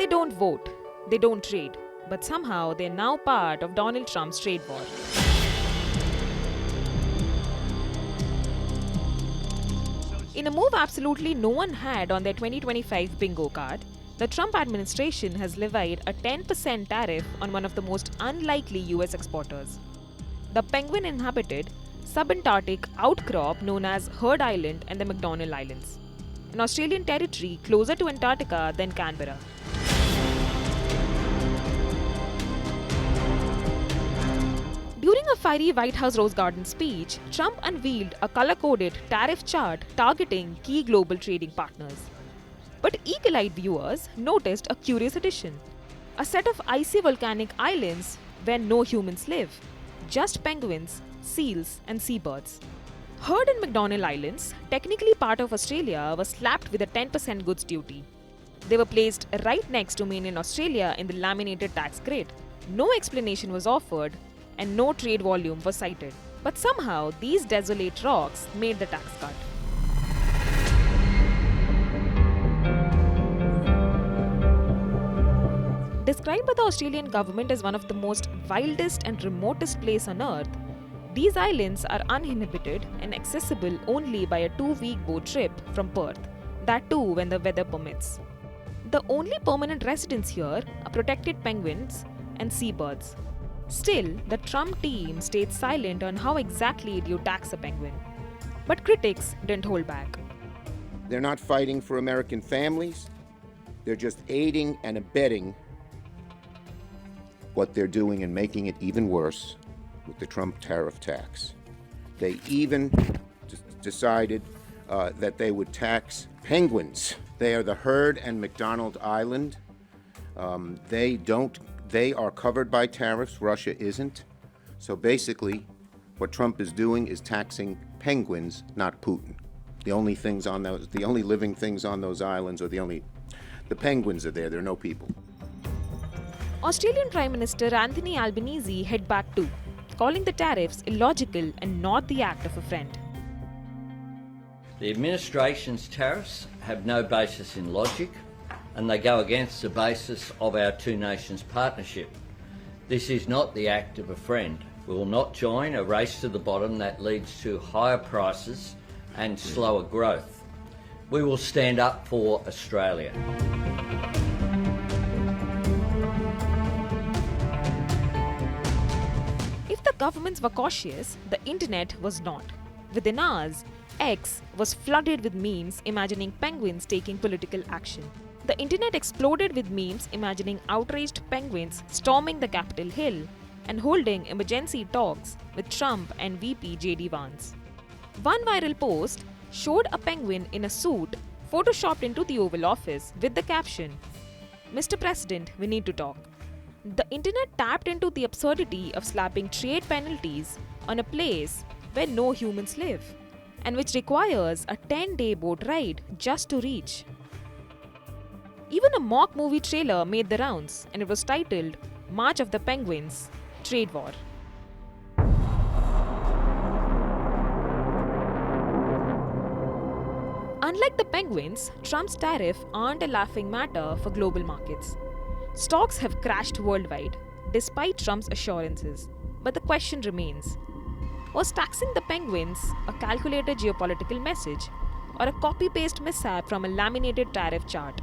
They don't vote, they don't trade, but somehow they're now part of Donald Trump's trade war. In a move absolutely no one had on their 2025 bingo card, the Trump administration has levied a 10% tariff on one of the most unlikely US exporters. The penguin-inhabited subantarctic outcrop known as Heard Island and the McDonnell Islands, an Australian territory closer to Antarctica than Canberra. During a fiery White House Rose Garden speech, Trump unveiled a color-coded tariff chart targeting key global trading partners. But eagle-eyed viewers noticed a curious addition: a set of icy volcanic islands where no humans live, just penguins, seals, and seabirds. Heard and McDonnell Islands, technically part of Australia, were slapped with a 10% goods duty. They were placed right next to mainland Australia in the laminated tax grid. No explanation was offered, and no trade volume was cited. But somehow, these desolate rocks made the tax cut. Described by the Australian government as one of the most wildest and remotest place on earth, these islands are uninhabited and accessible only by a 2-week boat trip from Perth, that too when the weather permits. The only permanent residents here are protected penguins and seabirds. Still, the Trump team stayed silent on how exactly do you tax a penguin. But critics didn't hold back. They're not fighting for American families. They're just aiding and abetting what they're doing and making it even worse with the Trump tariff tax. They even decided that they would tax penguins. They are the Heard and McDonnell Island. They are covered by tariffs. Russia isn't. So basically, what Trump is doing is taxing penguins, not Putin. The only living things on those islands are the penguins are there. There are no people. Australian Prime Minister Anthony Albanese hit back too, calling the tariffs illogical and not the act of a friend. The administration's tariffs have no basis in logic, and they go against the basis of our two nations partnership. This is not the act of a friend. We will not join a race to the bottom that leads to higher prices and slower growth. We will stand up for Australia. If the governments were cautious, the internet was not. Within hours, X was flooded with memes imagining penguins taking political action. The internet exploded with memes imagining outraged penguins storming the Capitol Hill and holding emergency talks with Trump and VP JD Vance. One viral post showed a penguin in a suit photoshopped into the Oval Office with the caption, "Mr. President, we need to talk." The internet tapped into the absurdity of slapping trade penalties on a place where no humans live, and which requires a 10-day boat ride just to reach. Even a mock movie trailer made the rounds, and it was titled March of the Penguins, Trade War. Unlike the penguins, Trump's tariffs aren't a laughing matter for global markets. Stocks have crashed worldwide, despite Trump's assurances. But the question remains, was taxing the penguins a calculated geopolitical message, or a copy-paste mishap from a laminated tariff chart?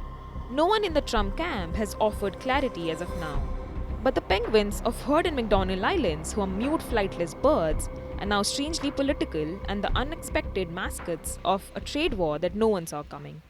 No one in the Trump camp has offered clarity as of now. But the penguins of Heard and McDonnell Islands, who are mute flightless birds, are now strangely political and the unexpected mascots of a trade war that no one saw coming.